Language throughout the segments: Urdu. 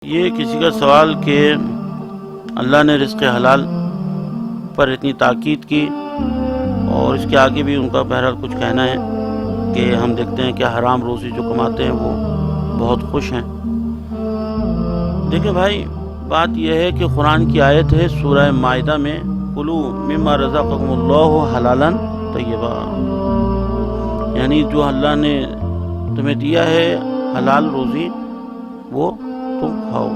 یہ کسی کا سوال کہ اللہ نے رزق حلال پر اتنی تاکید کی اور اس کے آگے بھی ان کا بہرحال کچھ کہنا ہے کہ ہم دیکھتے ہیں کہ حرام روزی جو کماتے ہیں وہ بہت خوش ہیں۔ دیکھیں بھائی، بات یہ ہے کہ قرآن کی آیت ہے سورہ مائدہ میں کلوا مما رزقکم اللہ حلالا طیبا، یعنی جو اللہ نے تمہیں دیا ہے حلال روزی وہ تم کھاؤ،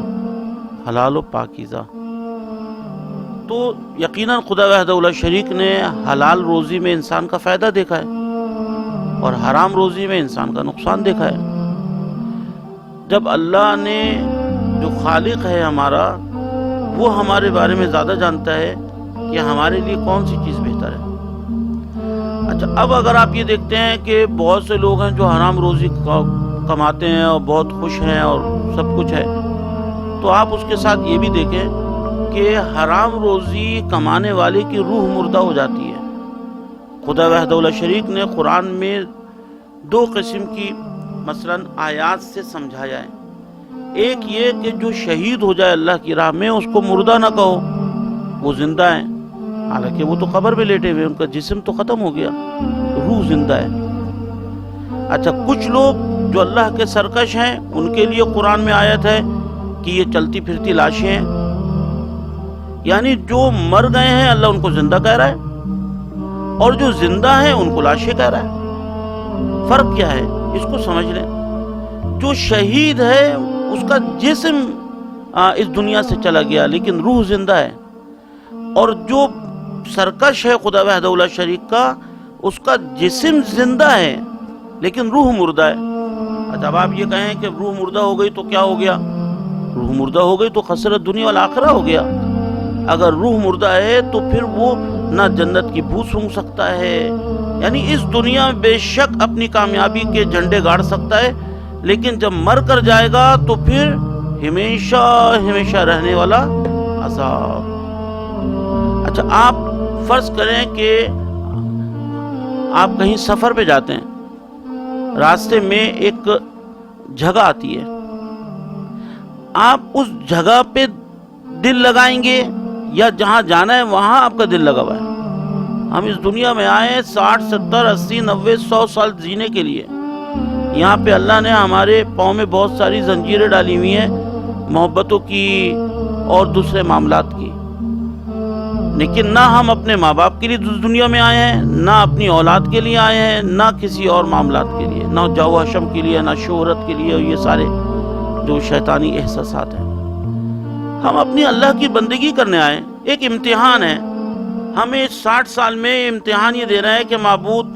حلال و پاکیزہ۔ تو یقیناً خدا وحدہ لا شریک نے حلال روزی میں انسان کا فائدہ دیکھا ہے اور حرام روزی میں انسان کا نقصان دیکھا ہے۔ جب اللہ نے جو خالق ہے ہمارا، وہ ہمارے بارے میں زیادہ جانتا ہے کہ ہمارے لیے کون سی چیز بہتر ہے۔ اچھا، اب اگر آپ یہ دیکھتے ہیں کہ بہت سے لوگ ہیں جو حرام روزی کماتے ہیں اور بہت خوش ہیں اور سب کچھ ہے، تو آپ اس کے ساتھ یہ بھی دیکھیں کہ حرام روزی کمانے والے کی روح مردہ ہو جاتی ہے۔ خدا وحدہ لا شریک نے قرآن میں دو قسم کی مثلا آیات سے سمجھایا ہے۔ ایک یہ کہ جو شہید ہو جائے اللہ کی راہ میں، اس کو مردہ نہ کہو، وہ زندہ ہیں، حالانکہ وہ تو قبر میں لیٹے ہوئے، ان کا جسم تو ختم ہو گیا، روح زندہ ہے۔ اچھا، کچھ لوگ جو اللہ کے سرکش ہیں، ان کے لیے قرآن میں آیت ہے کہ یہ چلتی پھرتی لاشیں ہیں، یعنی جو مر گئے ہیں اللہ ان کو زندہ کہہ رہا ہے اور جو زندہ ہیں ان کو لاشیں کہہ رہا ہے۔ فرق کیا ہے اس کو سمجھ لیں۔ جو شہید ہے اس کا جسم اس دنیا سے چلا گیا لیکن روح زندہ ہے، اور جو سرکش ہے خدا وحدہ لا شریک کا، اس کا جسم زندہ ہے لیکن روح مردہ ہے۔ جب آپ یہ کہیں کہ روح مردہ ہو گئی تو کیا ہو گیا؟ روح مردہ ہو گئی تو خسرت دنیا والآخرہ ہو گیا۔ اگر روح مردہ ہے تو پھر وہ نہ جنت کی بو سونگھ سکتا ہے، یعنی اس دنیا میں بے شک اپنی کامیابی کے جھنڈے گاڑ سکتا ہے، لیکن جب مر کر جائے گا تو پھر ہمیشہ ہمیشہ رہنے والا عذاب۔ اچھا، آپ فرض کریں کہ آپ کہیں سفر پہ جاتے ہیں، راستے میں ایک جگہ آتی ہے، آپ اس جگہ پہ دل لگائیں گے یا جہاں جانا ہے وہاں آپ کا دل لگا ہوا ہے؟ ہم اس دنیا میں آئے 60 70 80 90 100 سال جینے کے لیے۔ یہاں پہ اللہ نے ہمارے پاؤں میں بہت ساری زنجیریں ڈالی ہوئی ہیں، محبتوں کی اور دوسرے معاملات کی، لیکن نہ ہم اپنے ماں باپ کے لیے دنیا میں آئے ہیں، نہ اپنی اولاد کے لیے آئے ہیں، نہ کسی اور معاملات کے لیے، نہ جاہ و حشم کے لیے، نہ شہرت کے لیے، یہ سارے جو شیطانی احساسات ہیں۔ ہم اپنی اللہ کی بندگی کرنے آئے، ایک امتحان ہے۔ ہمیں 60 سال میں امتحان یہ دینا ہے کہ معبود،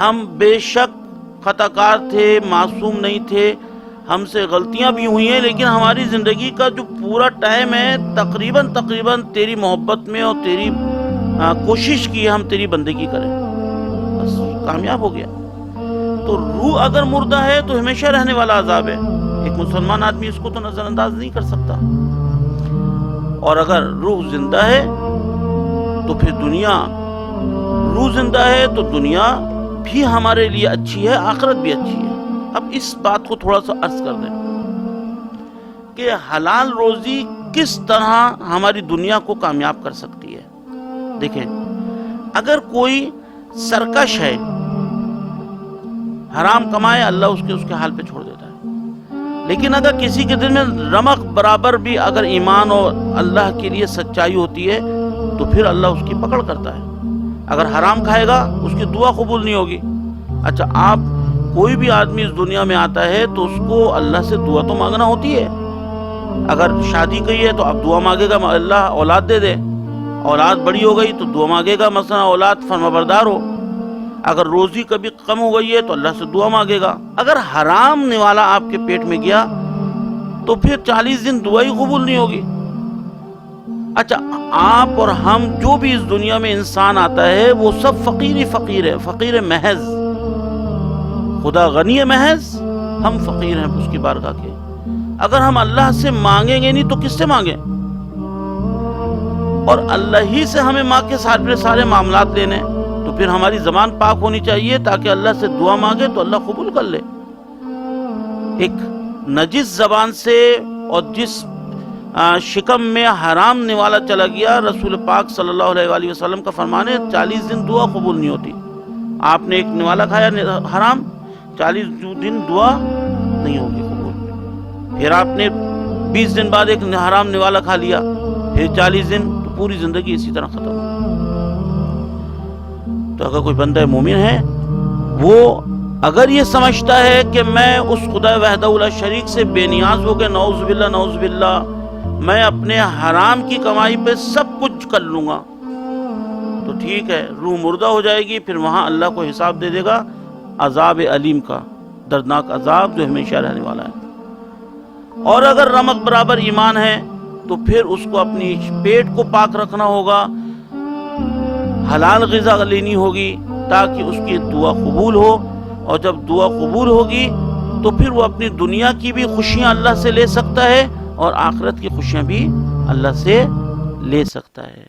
ہم بے شک خطا کار تھے، معصوم نہیں تھے، ہم سے غلطیاں بھی ہوئی ہیں، لیکن ہماری زندگی کا جو پورا ٹائم ہے تقریباً تیری محبت میں اور تیری کوشش کی ہم تیری بندگی کریں، بس کامیاب ہو گیا۔ تو روح اگر مردہ ہے تو ہمیشہ رہنے والا عذاب ہے، ایک مسلمان آدمی اس کو تو نظر انداز نہیں کر سکتا۔ اور اگر روح زندہ ہے تو پھر روح زندہ ہے تو دنیا بھی ہمارے لیے اچھی ہے، آخرت بھی اچھی ہے۔ اب اس بات کو تھوڑا سا عرض کر دیں کہ حلال روزی کس طرح ہماری دنیا کو کامیاب کر سکتی ہے۔ دیکھیں، اگر کوئی سرکش ہے، حرام کمائے، اللہ اس کے حال پہ چھوڑ دیتا ہے، لیکن اگر کسی کے دل میں رمق برابر بھی اگر ایمان اور اللہ کے لیے سچائی ہوتی ہے تو پھر اللہ اس کی پکڑ کرتا ہے۔ اگر حرام کھائے گا اس کی دعا قبول نہیں ہوگی۔ اچھا، آپ کوئی بھی آدمی اس دنیا میں آتا ہے تو اس کو اللہ سے دعا تو مانگنا ہوتی ہے۔ اگر شادی کی ہے تو آپ دعا مانگے گا اللہ اولاد دے دے، اولاد بڑی ہو گئی تو دعا مانگے گا مثلا اولاد فرمانبردار ہو، اگر روزی کبھی کم ہو گئی ہے تو اللہ سے دعا مانگے گا۔ اگر حرام نوالا آپ کے پیٹ میں گیا تو پھر 40 دن دعا ہی قبول نہیں ہوگی۔ اچھا، آپ اور ہم جو بھی اس دنیا میں انسان آتا ہے وہ سب فقیر ہے، فقیر محض۔ خدا غنی محض، ہم فقیر ہیں اس کی بارگاہ کے۔ اگر ہم اللہ سے مانگیں گے نہیں تو کس سے مانگیں؟ اور اللہ ہی سے ہمیں مانگ کے سارے معاملات لینے، تو پھر ہماری زبان پاک ہونی چاہیے تاکہ اللہ سے دعا مانگے تو اللہ قبول کر لے۔ ایک نجس زبان سے اور جس شکم میں حرام نوالا چلا گیا، رسول پاک صلی اللہ علیہ وآلہ وسلم کا فرمان ہے 40 دن دعا قبول نہیں ہوتی. آپ نے ایک نوالا کھایا حرام، 40 دن دعا نہیں ہوگی قبول. پھر آپ نے 20 دن بعد ایک حرام نوالا کھا لیا، پھر 40 دن، تو پوری زندگی اسی طرح ختم. تو اگر کوئی بندہ مومن ہے، وہ اگر یہ سمجھتا ہے کہ میں اس خدا وحدہ لا شریک سے بے نیاز ہو کے نعوذ باللہ میں اپنے حرام کی کمائی پہ سب کچھ کر لوں گا، تو ٹھیک ہے، روح مردہ ہو جائے گی. پھر وہاں اللہ کو حساب دے دے گا عذاب علیم کا، دردناک عذاب جو ہمیشہ رہنے والا ہے. اور اگر رمق برابر ایمان ہے تو پھر اس کو اپنی پیٹ کو پاک رکھنا ہوگا، حلال غذا لینی ہوگی تاکہ اس کی دعا قبول ہو. اور جب دعا قبول ہوگی تو پھر وہ اپنی دنیا کی بھی خوشیاں اللہ سے لے سکتا ہے اور آخرت کی خوشیاں بھی اللہ سے لے سکتا ہے.